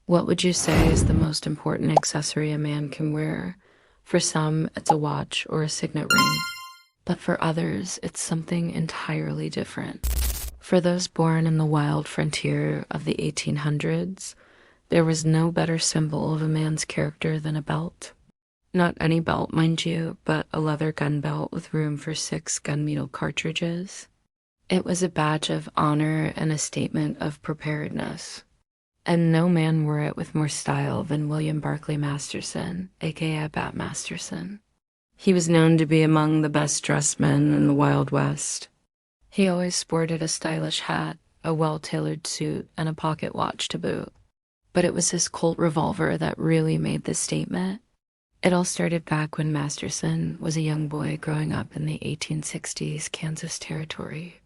What would you say is the most important accessory a man can wear? For some, it's a watch or a signet ring, but for others, it's something entirely different. For those born in the wild frontier of the 1800s, there was no better symbol of a man's character than a belt. Not any belt, mind you, but a leather gun belt with room for 6 gunmetal cartridges. It was a badge of honor and a statement of preparedness. And no man wore it with more style than William Barclay Masterson, aka Bat Masterson. He was known to be among the best dressed men in the Wild West. He always sported a stylish hat, a well-tailored suit, and a pocket watch to boot. But it was his Colt revolver that really made this statement. It all started back when Masterson was a young boy growing up in the 1860s Kansas Territory.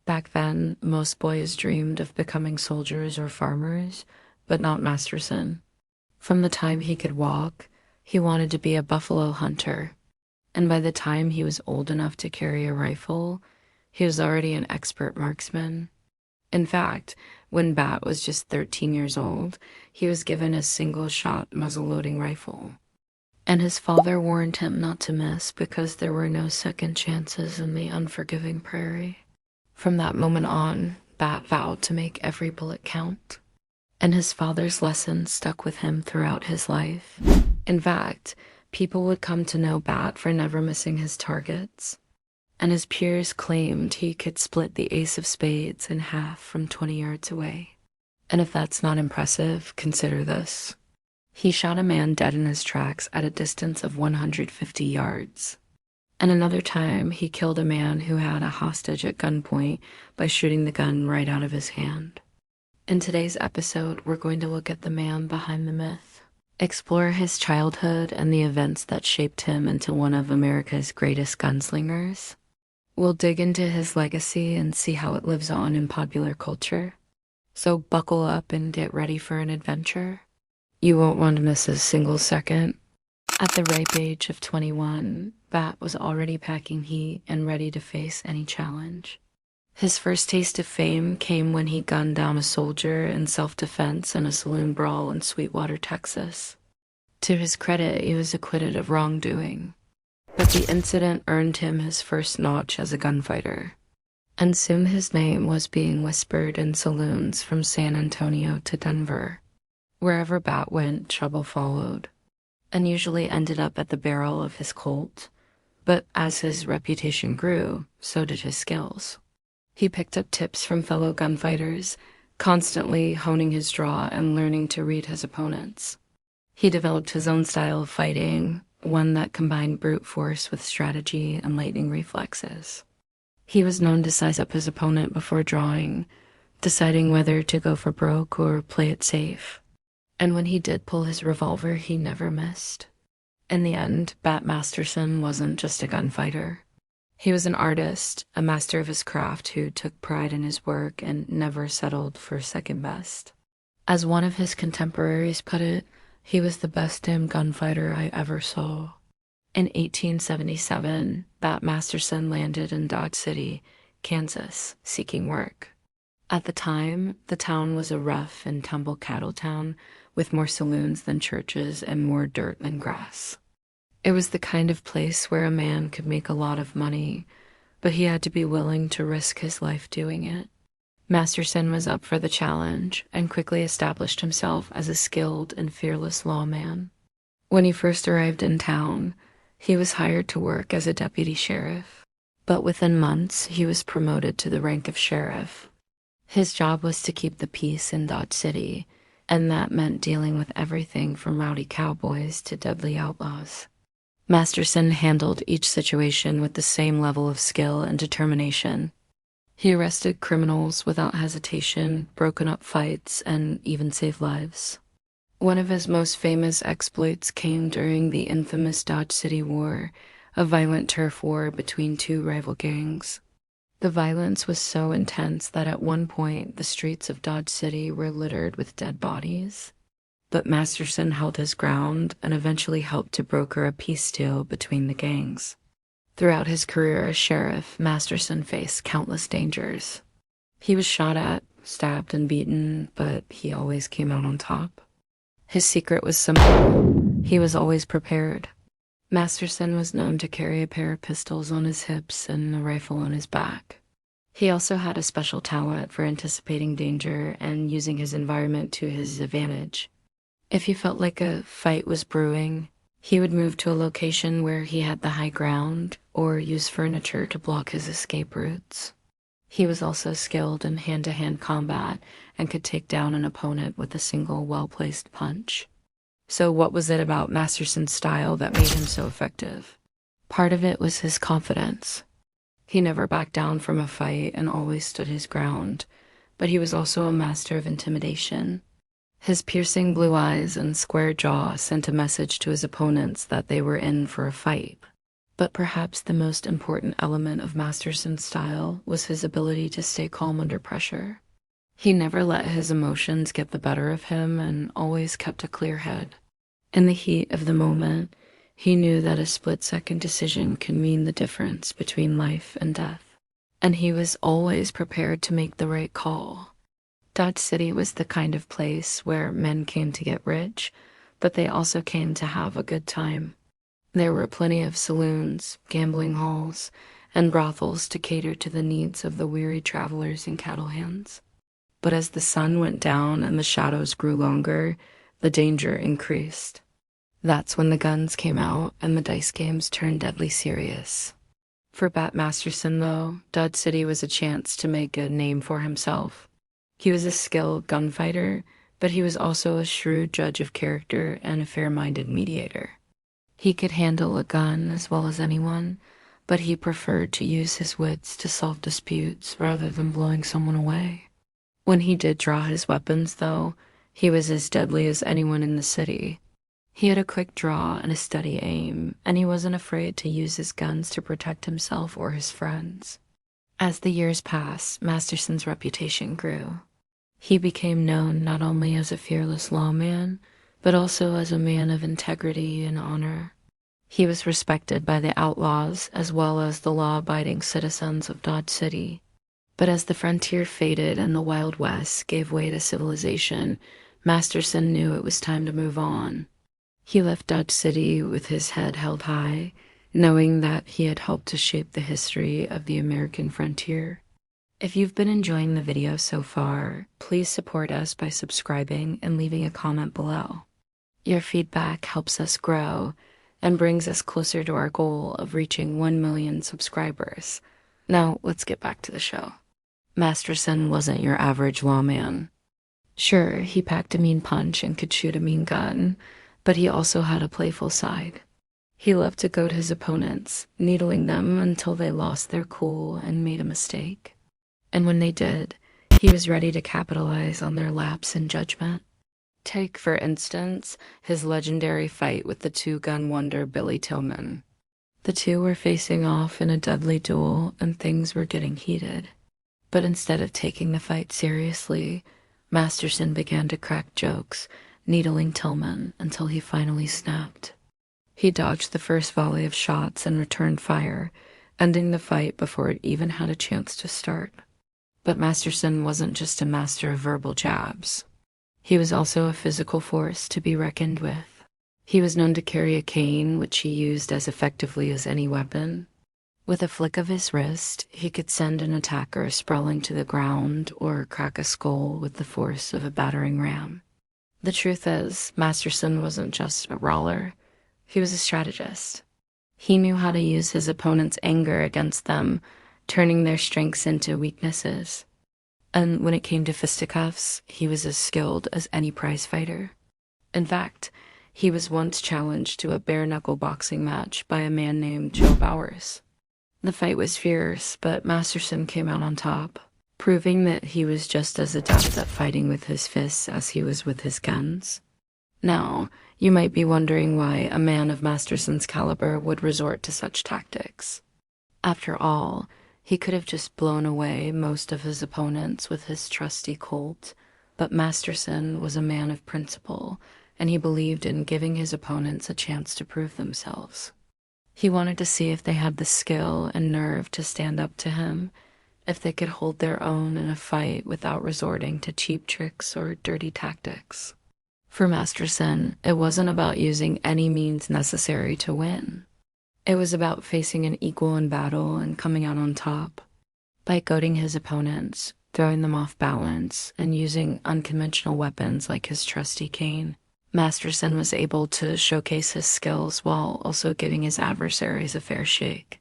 Back then, most boys dreamed of becoming soldiers or farmers, but not Masterson. From the time he could walk, he wanted to be a buffalo hunter, and by the time he was old enough to carry a rifle, he was already an expert marksman. In fact, when Bat was just 13 years old, he was given a single-shot muzzle-loading rifle. And his father warned him not to miss because there were no second chances in the unforgiving prairie. From that moment on, Bat vowed to make every bullet count, and his father's lessons stuck with him throughout his life. In fact, people would come to know Bat for never missing his targets, and his peers claimed he could split the ace of spades in half from 20 yards away. And if that's not impressive, consider this. He shot a man dead in his tracks at a distance of 150 yards. And another time, he killed a man who had a hostage at gunpoint by shooting the gun right out of his hand. In today's episode, we're going to look at the man behind the myth, explore his childhood and the events that shaped him into one of America's greatest gunslingers. We'll dig into his legacy and see how it lives on in popular culture. So buckle up and get ready for an adventure. You won't want to miss a single second. At the ripe age of 21, Bat was already packing heat and ready to face any challenge. His first taste of fame came when he gunned down a soldier in self-defense in a saloon brawl in Sweetwater, Texas. To his credit, he was acquitted of wrongdoing, but the incident earned him his first notch as a gunfighter, and soon his name was being whispered in saloons from San Antonio to Denver. Wherever Bat went, trouble followed, and usually ended up at the barrel of his Colt. But as his reputation grew, so did his skills. He picked up tips from fellow gunfighters, constantly honing his draw and learning to read his opponents. He developed his own style of fighting, one that combined brute force with strategy and lightning reflexes. He was known to size up his opponent before drawing, deciding whether to go for broke or play it safe. And when he did pull his revolver, he never missed. In the end, Bat Masterson wasn't just a gunfighter. He was an artist, a master of his craft who took pride in his work and never settled for second best. As one of his contemporaries put it, he was the best damn gunfighter I ever saw. In 1877, Bat Masterson landed in Dodge City, Kansas, seeking work. At the time, the town was a rough and tumble cattle town with more saloons than churches and more dirt than grass. It was the kind of place where a man could make a lot of money, but he had to be willing to risk his life doing it. Masterson was up for the challenge and quickly established himself as a skilled and fearless lawman. When he first arrived in town, he was hired to work as a deputy sheriff, but within months he was promoted to the rank of sheriff. His job was to keep the peace in Dodge City, and that meant dealing with everything from rowdy cowboys to deadly outlaws. Masterson handled each situation with the same level of skill and determination. He arrested criminals without hesitation, broken up fights, and even saved lives. One of his most famous exploits came during the infamous Dodge City War, a violent turf war between two rival gangs. The violence was so intense that at one point the streets of Dodge City were littered with dead bodies. But Masterson held his ground and eventually helped to broker a peace deal between the gangs. Throughout his career as sheriff, Masterson faced countless dangers. He was shot at, stabbed, and beaten, but he always came out on top. His secret was simple. He was always prepared. Masterson was known to carry a pair of pistols on his hips and a rifle on his back. He also had a special talent for anticipating danger and using his environment to his advantage. If he felt like a fight was brewing, he would move to a location where he had the high ground or use furniture to block his escape routes. He was also skilled in hand-to-hand combat and could take down an opponent with a single well-placed punch. So what was it about Masterson's style that made him so effective? Part of it was his confidence. He never backed down from a fight and always stood his ground, but he was also a master of intimidation. His piercing blue eyes and square jaw sent a message to his opponents that they were in for a fight. But perhaps the most important element of Masterson's style was his ability to stay calm under pressure. He never let his emotions get the better of him and always kept a clear head. In the heat of the moment, he knew that a split-second decision could mean the difference between life and death. And he was always prepared to make the right call. Dodge City was the kind of place where men came to get rich, but they also came to have a good time. There were plenty of saloons, gambling halls, and brothels to cater to the needs of the weary travelers and cattle hands. But as the sun went down and the shadows grew longer, the danger increased. That's when the guns came out and the dice games turned deadly serious. For Bat Masterson, though, Dodge City was a chance to make a name for himself. He was a skilled gunfighter, but he was also a shrewd judge of character and a fair-minded mediator. He could handle a gun as well as anyone, but he preferred to use his wits to solve disputes rather than blowing someone away. When he did draw his weapons, though, he was as deadly as anyone in the city. He had a quick draw and a steady aim, and he wasn't afraid to use his guns to protect himself or his friends. As the years passed, Masterson's reputation grew. He became known not only as a fearless lawman, but also as a man of integrity and honor. He was respected by the outlaws as well as the law-abiding citizens of Dodge City. But as the frontier faded and the Wild West gave way to civilization, Masterson knew it was time to move on. He left Dodge City with his head held high, knowing that he had helped to shape the history of the American frontier. If you've been enjoying the video so far, please support us by subscribing and leaving a comment below. Your feedback helps us grow and brings us closer to our goal of reaching 1 million subscribers. Now, let's get back to the show. Masterson wasn't your average lawman. Sure, he packed a mean punch and could shoot a mean gun, but he also had a playful side. He loved to goad his opponents, needling them until they lost their cool and made a mistake. And when they did, he was ready to capitalize on their lapse in judgment. Take, for instance, his legendary fight with the two-gun wonder Billy Tillman. The two were facing off in a deadly duel and things were getting heated. But instead of taking the fight seriously, Masterson began to crack jokes, needling Tillman until he finally snapped. He dodged the first volley of shots and returned fire, ending the fight before it even had a chance to start. But Masterson wasn't just a master of verbal jabs. He was also a physical force to be reckoned with. He was known to carry a cane, which he used as effectively as any weapon. With a flick of his wrist, he could send an attacker sprawling to the ground or crack a skull with the force of a battering ram. The truth is, Masterson wasn't just a brawler. He was a strategist. He knew how to use his opponent's anger against them, turning their strengths into weaknesses. And when it came to fisticuffs, he was as skilled as any prize fighter. In fact, he was once challenged to a bare-knuckle boxing match by a man named Joe Bowers. The fight was fierce, but Masterson came out on top, proving that he was just as adept at fighting with his fists as he was with his guns. Now, you might be wondering why a man of Masterson's caliber would resort to such tactics. After all, he could have just blown away most of his opponents with his trusty Colt, but Masterson was a man of principle, and he believed in giving his opponents a chance to prove themselves. He wanted to see if they had the skill and nerve to stand up to him, if they could hold their own in a fight without resorting to cheap tricks or dirty tactics. For Masterson, it wasn't about using any means necessary to win. It was about facing an equal in battle and coming out on top. By goading his opponents, throwing them off balance, and using unconventional weapons like his trusty cane, Masterson was able to showcase his skills while also giving his adversaries a fair shake.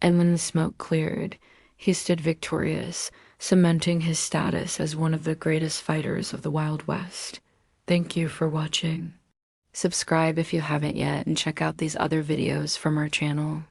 And when the smoke cleared, he stood victorious, cementing his status as one of the greatest fighters of the Wild West. Thank you for watching. Subscribe if you haven't yet, and check out these other videos from our channel.